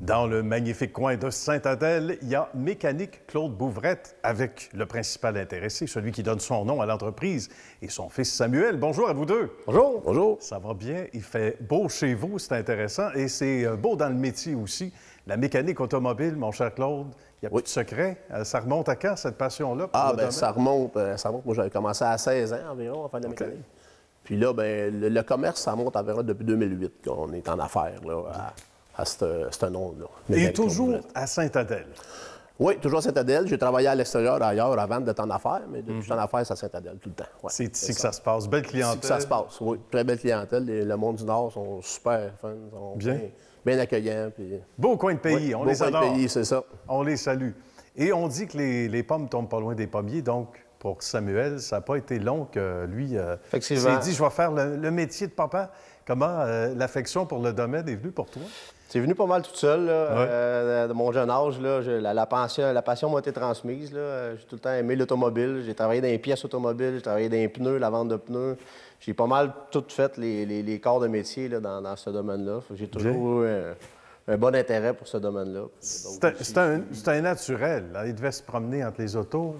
Dans le magnifique coin de Sainte-Adèle, il y a Mécanique Claude Bouvrette avec le principal intéressé, celui qui donne son nom à l'entreprise, et son fils Samuel. Bonjour à vous deux. Bonjour. Bonjour. Ça va bien? Il fait beau chez vous, c'est intéressant, et c'est beau dans le métier aussi. La mécanique automobile, mon cher Claude, il n'y a plus de secret. Ça remonte à quand, cette passion-là? Ça remonte. Moi, j'avais commencé à 16 ans environ à faire de la mécanique. Puis là, le commerce, ça remonte environ depuis 2008 qu'on est en affaires là, à ce nom-là. Et toujours à Sainte-Adèle? Oui, toujours à Sainte-Adèle. J'ai travaillé à l'extérieur ailleurs avant d'être en affaires, mais depuis que je suis en affaires, c'est à Sainte-Adèle tout le temps. Ouais, c'est ici que ça se passe. Belle clientèle? C'est ici que ça se passe, oui. Très belle clientèle. Le monde du Nord sont super fun, sont bien accueillants. Puis... Beau coin de pays, on les adore. Beau coin de pays, c'est ça. On les salue. Et on dit que les pommes tombent pas loin des pommiers, donc pour Samuel, ça n'a pas été long que lui s'est dit « je vais faire le métier de papa ». Comment l'affection pour le domaine est venue pour toi? C'est venu pas mal toute seule. De mon jeune âge, là, la passion m'a été transmise. J'ai tout le temps aimé l'automobile. J'ai travaillé dans les pièces automobiles, j'ai travaillé dans les pneus, la vente de pneus. J'ai pas mal tout fait les corps de métier là, dans ce domaine-là. J'ai toujours eu un bon intérêt pour ce domaine-là. C'est un naturel. Là. Il devait se promener entre les autos.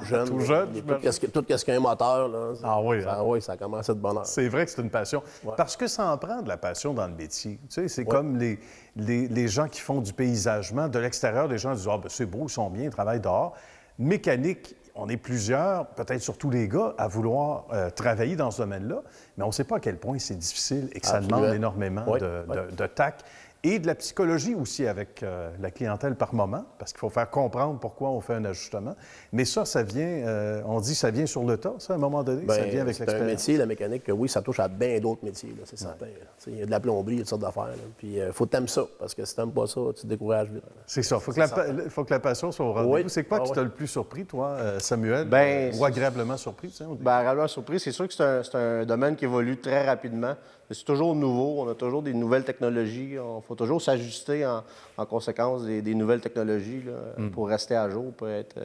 Jeune, tout jeune. Tout ce qui a un moteur. Là, oui, ça commence à être bonheur. C'est vrai que c'est une passion. Ouais. Parce que ça en prend de la passion dans le métier. Tu sais, c'est comme les gens qui font du paysagement. De l'extérieur, les gens disent « Ah, ben, c'est beau, ils sont bien, ils travaillent dehors. » Mécanique, on est plusieurs, peut-être surtout les gars, à vouloir travailler dans ce domaine-là, mais on ne sait pas à quel point c'est difficile et que ça demande énormément de tact et de la psychologie aussi avec la clientèle par moment, parce qu'il faut faire comprendre pourquoi on fait un ajustement. Mais ça vient, on dit ça vient sur le tas, ça, à un moment donné, ça vient avec l'expérience. C'est un métier, la mécanique, que oui, ça touche à bien d'autres métiers, c'est certain. Il y a de la plomberie, il y a toutes sortes d'affaires. Puis il faut que tu aimes ça, parce que si tu n'aimes pas ça, tu te décourages vite. C'est ça, il faut que la passion soit au rendez-vous. C'est quoi qui t'a le plus surpris, toi, Samuel, ou agréablement surpris? Agréablement surpris, c'est sûr que c'est un domaine qui évolue très rapidement. C'est toujours nouveau, on a toujours des nouvelles technologies. Il faut toujours s'ajuster en conséquence des nouvelles technologies là, pour rester à jour, pour être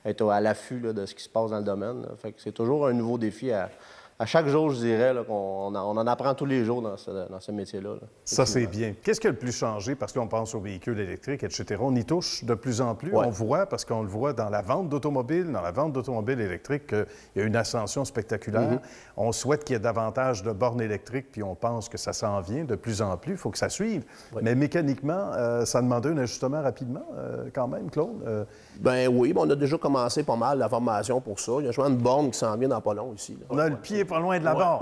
à l'affût de ce qui se passe dans le domaine. Fait que c'est toujours un nouveau défi à chaque jour, je dirais, qu'on en apprend tous les jours dans ce métier-là. Ça, c'est bien. Qu'est-ce qui a le plus changé? Parce qu'on pense aux véhicules électriques, etc. On y touche de plus en plus. On voit, parce qu'on le voit dans la vente d'automobiles, électriques, qu'il y a une ascension spectaculaire. On souhaite qu'il y ait davantage de bornes électriques, puis on pense que ça s'en vient de plus en plus. Il faut que ça suive. Mais mécaniquement, ça demandait un ajustement rapidement, quand même, Claude? Oui, on a déjà commencé pas mal la formation pour ça. Il y a souvent une borne qui s'en vient dans pas long ici. Là. On a le pied pas loin de la barre.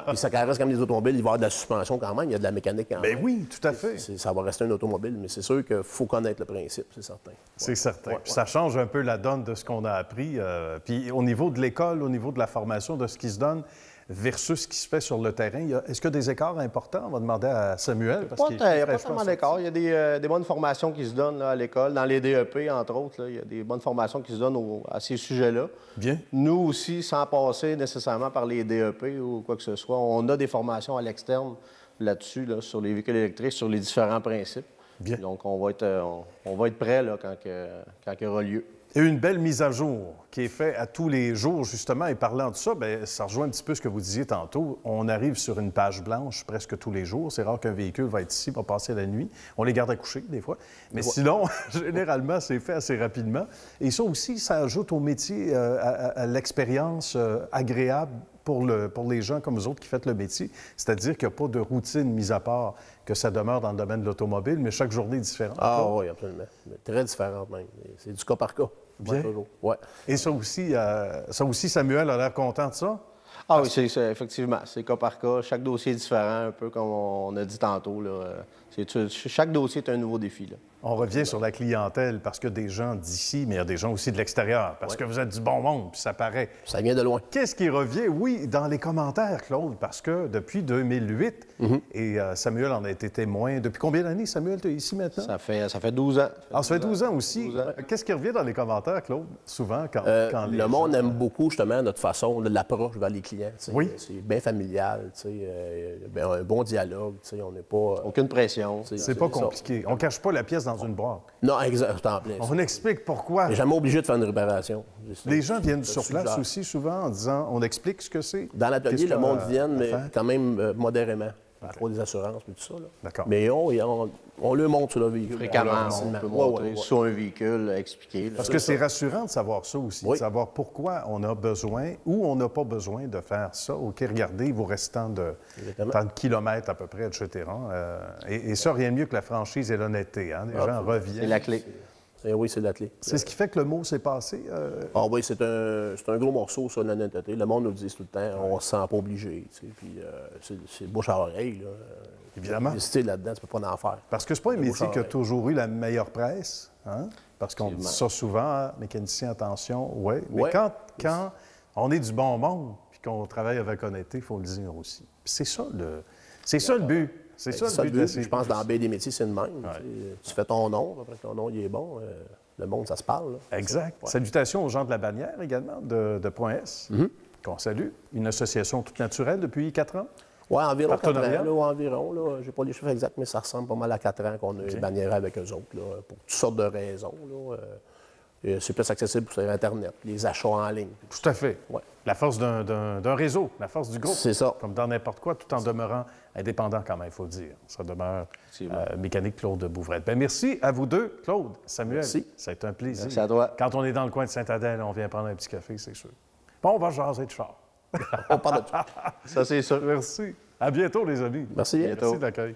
Puis ça reste comme des automobiles, il va y avoir de la suspension quand même, il y a de la mécanique quand même. Oui, tout à fait. Ça va rester un automobile, mais c'est sûr qu'il faut connaître le principe, c'est certain. C'est certain. Puis ça change un peu la donne de ce qu'on a appris. Puis au niveau de l'école, au niveau de la formation, de ce qui se donne versus ce qui se fait sur le terrain, est-ce qu'il y a des écarts importants? On va demander à Samuel. Il n'y a pas tellement d'écarts. Il y a des bonnes formations qui se donnent là, à l'école, dans les DEP, entre autres. Là, il y a des bonnes formations qui se donnent à ces sujets-là. Bien. Nous aussi, sans passer nécessairement par les DEP ou quoi que ce soit, on a des formations à l'externe là-dessus, là, sur les véhicules électriques, sur les différents principes. Bien. Donc, on va être prêt là, quand il y aura lieu. Et une belle mise à jour qui est faite à tous les jours, justement. Et parlant de ça, bien, ça rejoint un petit peu ce que vous disiez tantôt. On arrive sur une page blanche presque tous les jours. C'est rare qu'un véhicule va être ici, va passer la nuit. On les garde à coucher, des fois. Mais sinon, généralement, c'est fait assez rapidement. Et ça aussi, ça ajoute au métier, à l'expérience agréable pour les gens comme vous autres qui faites le métier. C'est-à-dire qu'il n'y a pas de routine mise à part, que ça demeure dans le domaine de l'automobile, mais chaque journée est différente. Ah oui, absolument. Très différente même. C'est du cas par cas. Bien. Ouais. Et ça aussi, Samuel a l'air content de ça? Ah oui, effectivement, c'est cas par cas. Chaque dossier est différent, un peu comme on a dit tantôt. Là. Chaque dossier est un nouveau défi. Là. On revient sur la clientèle parce que des gens d'ici, mais il y a des gens aussi de l'extérieur, parce que vous êtes du bon monde, puis ça paraît. Ça vient de loin. Qu'est-ce qui revient? Oui, dans les commentaires, Claude, parce que depuis 2008, et Samuel en a été témoin. Depuis combien d'années, Samuel, tu es ici maintenant? Ça fait 12 ans. Ça fait 12 ans aussi. Qu'est-ce qui revient dans les commentaires, Claude, souvent, quand le monde aime beaucoup, justement, notre façon, l'approche vers les clients. Oui. C'est bien familial, un bon dialogue, on n'est pas... Aucune pression. C'est pas compliqué. On ne cache pas la pièce dans une boîte. Non, exactement. On explique pourquoi. On n'est jamais obligé de faire une réparation. Les gens viennent sur place aussi souvent en disant, on explique ce que c'est. Dans l'atelier, le monde vient, mais quand même modérément. Pour des assurances et tout ça. Là. D'accord. Mais on le montre sur le véhicule. Fréquemment, on peut montrer sur un véhicule, expliquer. Parce que c'est rassurant de savoir ça aussi, de savoir pourquoi on a besoin ou on n'a pas besoin de faire ça. OK, regardez vos restants de tant de kilomètres à peu près, etc. Et ça, rien de mieux que la franchise et l'honnêteté. Hein? Les gens reviennent. C'est la clé. Oui, c'est la clé. C'est ce qui fait que le mot s'est passé. Ah oui, c'est un gros morceau, ça, l'honnêteté. Le monde nous le dit tout le temps, on se sent pas obligé. Tu sais, puis c'est bouche à oreille. Là. Évidemment. Visiter là-dedans, tu peux pas en faire. Parce que c'est pas un métier qui a toujours eu la meilleure presse. Hein? Parce qu'on dit ça souvent, hein, mécanicien, attention, oui. Mais quand on est du bon monde puis qu'on travaille avec honnêteté, il faut le dire aussi. Puis c'est ça le but. C'est ça le but. Je pense que dans bien des métiers, c'est le même. Tu fais ton nom, après ton nom il est bon, le monde, ça se parle. Là. Exact. Ouais. Salutations aux gens de la bannière également, de Point S, qu'on salue. Une association toute naturelle depuis 4 ans. Oui, environ 4 ans. Là, environ. Je n'ai pas les chiffres exacts, mais ça ressemble pas mal à 4 ans qu'on a bannière avec eux autres, là, pour toutes sortes de raisons. Là. C'est plus accessible sur Internet, les achats en ligne. Tout à fait. Ouais. La force d'un réseau, la force du groupe. C'est ça. Comme dans n'importe quoi, tout en demeurant indépendant quand même, il faut le dire. Ça demeure Mécanique Claude Bouvrette. Bien, merci à vous deux, Claude, Samuel. Merci. Ça a été un plaisir. Merci à toi. Quand on est dans le coin de Saint-Adèle, on vient prendre un petit café, c'est sûr. Bon, on va jaser de char. On parle de tout. Ça, c'est sûr. Merci. À bientôt, les amis. Merci bien. Merci de l'accueil.